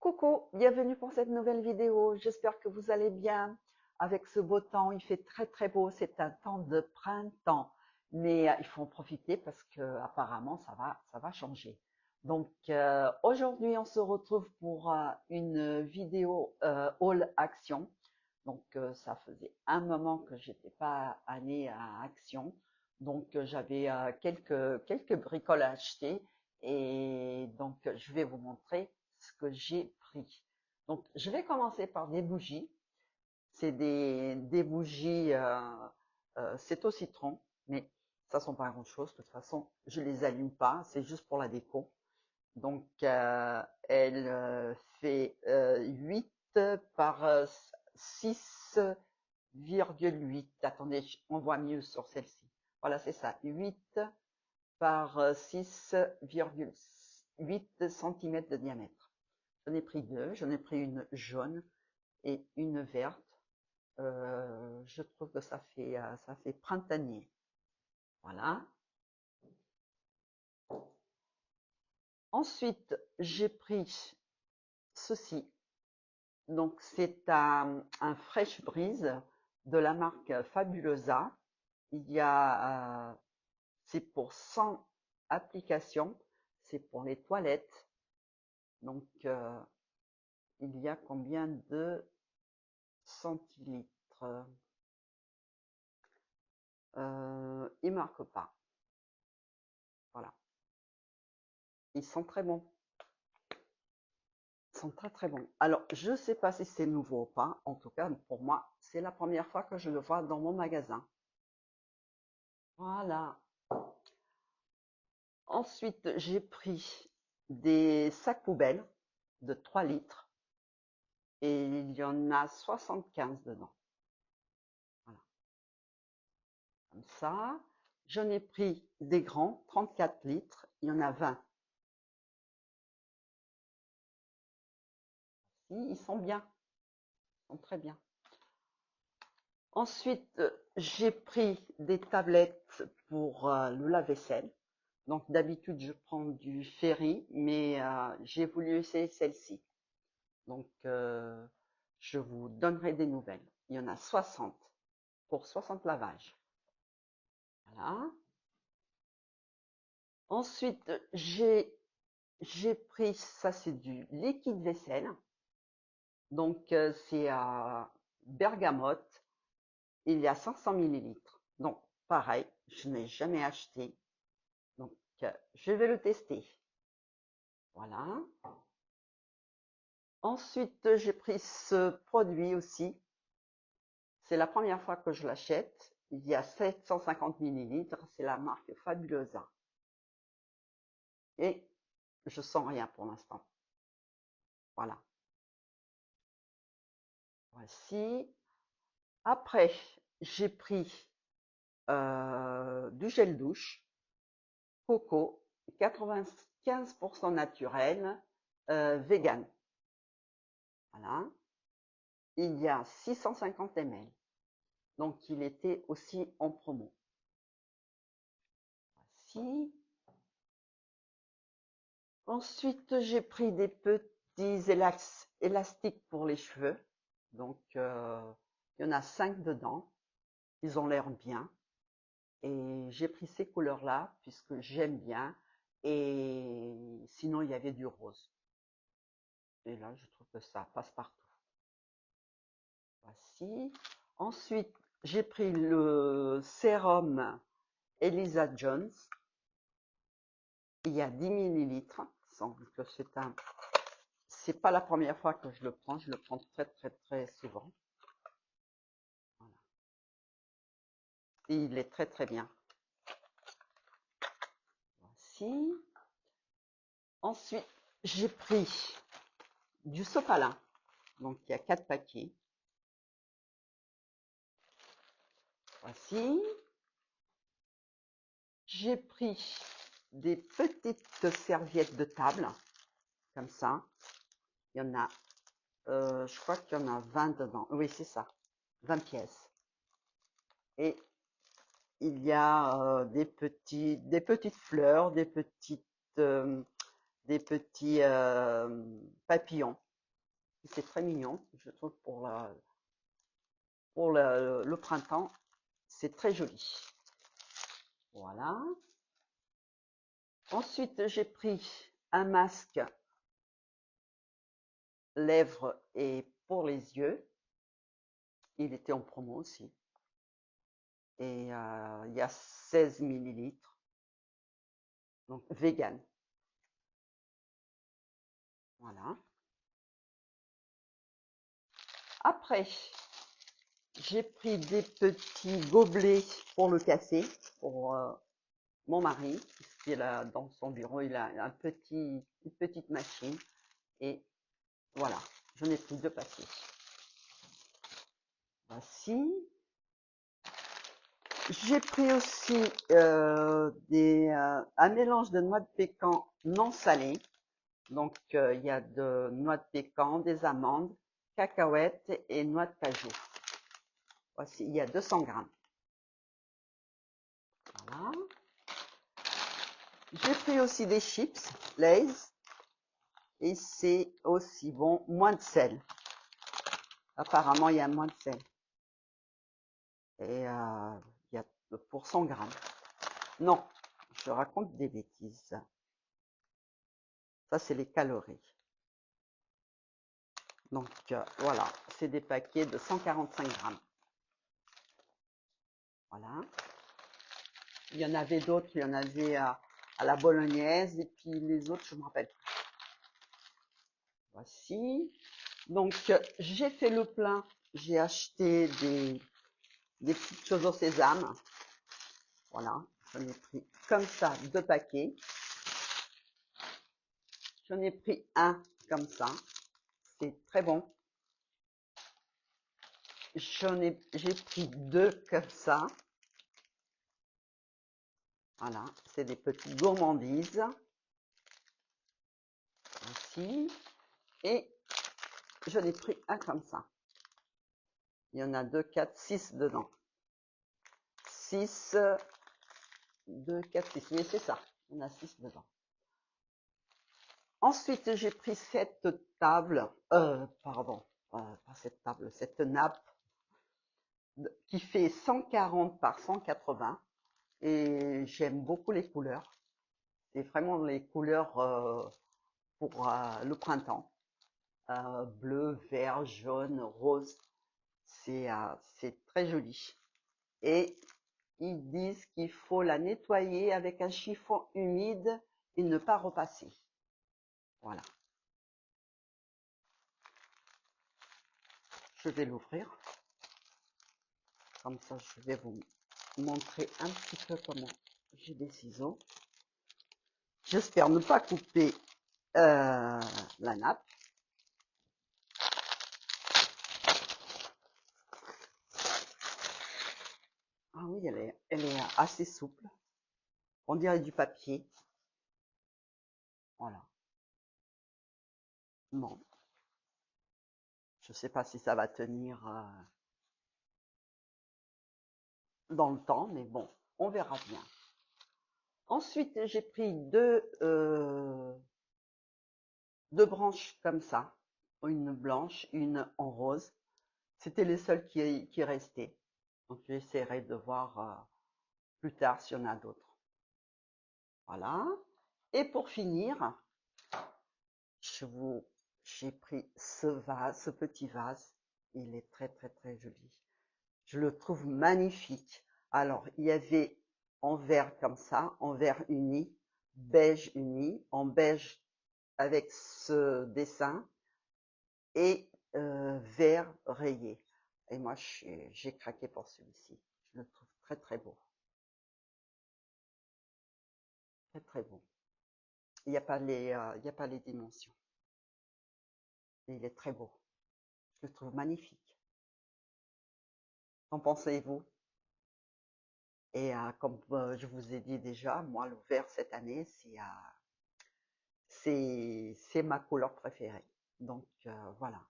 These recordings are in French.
Coucou, bienvenue pour cette nouvelle vidéo. J'espère que vous allez bien. Avec ce beau temps, il fait très beau. C'est un temps de printemps, mais il faut en profiter parce que apparemment ça va changer. Donc aujourd'hui, on se retrouve pour une vidéo haul action. Donc ça faisait un moment que j'étais pas allée à Action. Donc j'avais quelques bricoles à acheter et donc je vais vous montrer ce que j'ai pris. Donc je vais commencer par des bougies. C'est des bougies, c'est au citron, mais ça sent pas grand-chose. De toute façon, je les allume pas, c'est juste pour la déco. Donc elle fait 8 par 6,8. Attendez, on voit mieux sur celle-ci. Voilà, c'est ça, 8 par 6,8 cm de diamètre. J'en ai pris deux, j'en ai pris une jaune et une verte. Je trouve que ça fait printanier. Voilà. Ensuite, j'ai pris ceci. Donc, c'est un Fresh Breeze de la marque Fabulosa. Il y a, c'est pour 100 applications. C'est pour les toilettes. Donc, il y a combien de centilitres? Il marque pas. Voilà. Ils sont très bons. Ils sont très bons. Alors, je ne sais pas si c'est nouveau ou pas. En tout cas, pour moi, c'est la première fois que je le vois dans mon magasin. Voilà. Ensuite, j'ai pris des sacs poubelles de 3 litres et il y en a 75 dedans. Voilà. Comme ça. J'en ai pris des grands, 34 litres. Il y en a 20. Si, ils sont bien. Ils sont très bien. Ensuite, j'ai pris des tablettes pour le lave-vaisselle. Donc d'habitude, je prends du Ferry, mais j'ai voulu essayer celle-ci. Donc je vous donnerai des nouvelles. Il y en a 60 pour 60 lavages. Voilà. Ensuite, j'ai pris, ça c'est du liquide vaisselle. Donc c'est à bergamote. Il y a 500 millilitres. Donc pareil, je n'ai jamais acheté. Donc je vais le tester. Voilà. Ensuite, j'ai pris ce produit aussi. C'est la première fois que je l'achète. Il y a 750 millilitres. C'est la marque Fabulosa. Et je sens rien pour l'instant. Voilà. Voici. Après, j'ai pris du gel douche, coco, 95% naturel, vegan. Voilà. Il y a 650 ml. Donc, il était aussi en promo. Voici. Ensuite, j'ai pris des petits élastiques pour les cheveux. Donc, il y en a 5 dedans. Ils ont l'air bien. Et j'ai pris ces couleurs-là puisque j'aime bien. Et sinon, il y avait du rose. Et là, je trouve que ça passe partout. Voici. Ensuite, j'ai pris le sérum Elisa Jones. Il y a 10 millilitres. Donc, c'est pas la première fois que je le prends. Je le prends très souvent. Voilà. Et il est très bien. Voici. Ensuite, j'ai pris du sopalin. Donc, il y a 4 paquets. Voici. J'ai pris des petites serviettes de table, comme ça. Il y en a, je crois qu'il y en a 20 dedans. Oui, c'est ça, 20 pièces. Et il y a des petites fleurs, des petits papillons. C'est très mignon, je trouve, pour le printemps. C'est très joli. Voilà. Ensuite, j'ai pris un masque lèvres et pour les yeux. Il était en promo aussi. Et il y a 16 millilitres. Donc, vegan. Voilà. Après, j'ai pris des petits gobelets pour le café, pour mon mari, puisqu'il a dans son bureau, il a une petite machine. Et voilà, j'en ai pris 2 paquets. Voici. J'ai pris aussi un mélange de noix de pécan non salées. Donc, il y a de noix de pécan, des amandes, cacahuètes et noix de cajou. Voici, il y a 200 grammes. Voilà. J'ai pris aussi des chips, Lay's. Et c'est aussi bon, moins de sel. Apparemment, il y a moins de sel. Et il y a pour 100 grammes. Non, je raconte des bêtises. Ça, c'est les calories. Donc, voilà, c'est des paquets de 145 grammes. Voilà. Il y en avait d'autres, il y en avait à la bolognaise, et puis les autres, je ne me rappelle plus. Voici. Donc, j'ai fait le plein. J'ai acheté des petites choses au sésame. Voilà, j'en ai pris comme ça 2 paquets. J'en ai pris un comme ça. C'est très bon. J'ai pris 2 comme ça. Voilà, c'est des petites gourmandises. Ici. Et j'en ai pris un comme ça. Il y en a 2, 4, 6 dedans. 6, 2, 4, 6. Mais c'est ça. Il y en a 6 dedans. Ensuite, j'ai pris cette table, pardon, pas cette table, cette nappe qui fait 140 par 180 et j'aime beaucoup les couleurs. C'est vraiment les couleurs pour le printemps. Bleu, vert, jaune, rose. C'est très joli. Et ils disent qu'il faut la nettoyer avec un chiffon humide et ne pas repasser. Voilà. Je vais l'ouvrir. Comme ça, je vais vous montrer un petit peu comment j'ai des ciseaux. J'espère ne pas couper la nappe. Ah oui, elle est assez souple. On dirait du papier. Voilà. Bon. Je ne sais pas si ça va tenir dans le temps, mais bon, on verra bien. Ensuite, j'ai pris deux branches comme ça. Une blanche, une en rose. C'était les seules qui restaient. Donc, j'essaierai de voir plus tard s'il y en a d'autres. Voilà. Et pour finir, j'ai pris ce vase, ce petit vase. Il est très, très, très joli. Je le trouve magnifique. Alors, il y avait en vert comme ça, en vert uni, beige uni, en beige avec ce dessin et vert rayé. Et moi, j'ai craqué pour celui-ci. Je le trouve très, très beau. Très, très beau. Il n'y a pas il y a pas les dimensions. Et il est très beau. Je le trouve magnifique. Qu'en pensez-vous? Et comme je vous ai dit déjà, moi, le vert cette année, c'est ma couleur préférée. Donc voilà.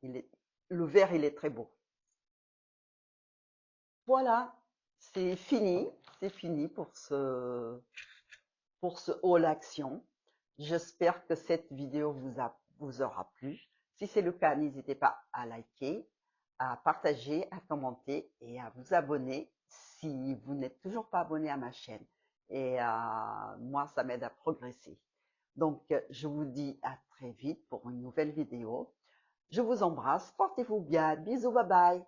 Le vert, il est très beau. Voilà, c'est fini. C'est fini pour ce haul action. J'espère que cette vidéo vous aura plu. Si c'est le cas, n'hésitez pas à liker, à partager, à commenter et à vous abonner si vous n'êtes toujours pas abonné à ma chaîne. Et moi, ça m'aide à progresser. Donc, je vous dis à très vite pour une nouvelle vidéo. Je vous embrasse, portez-vous bien, bisous, bye bye.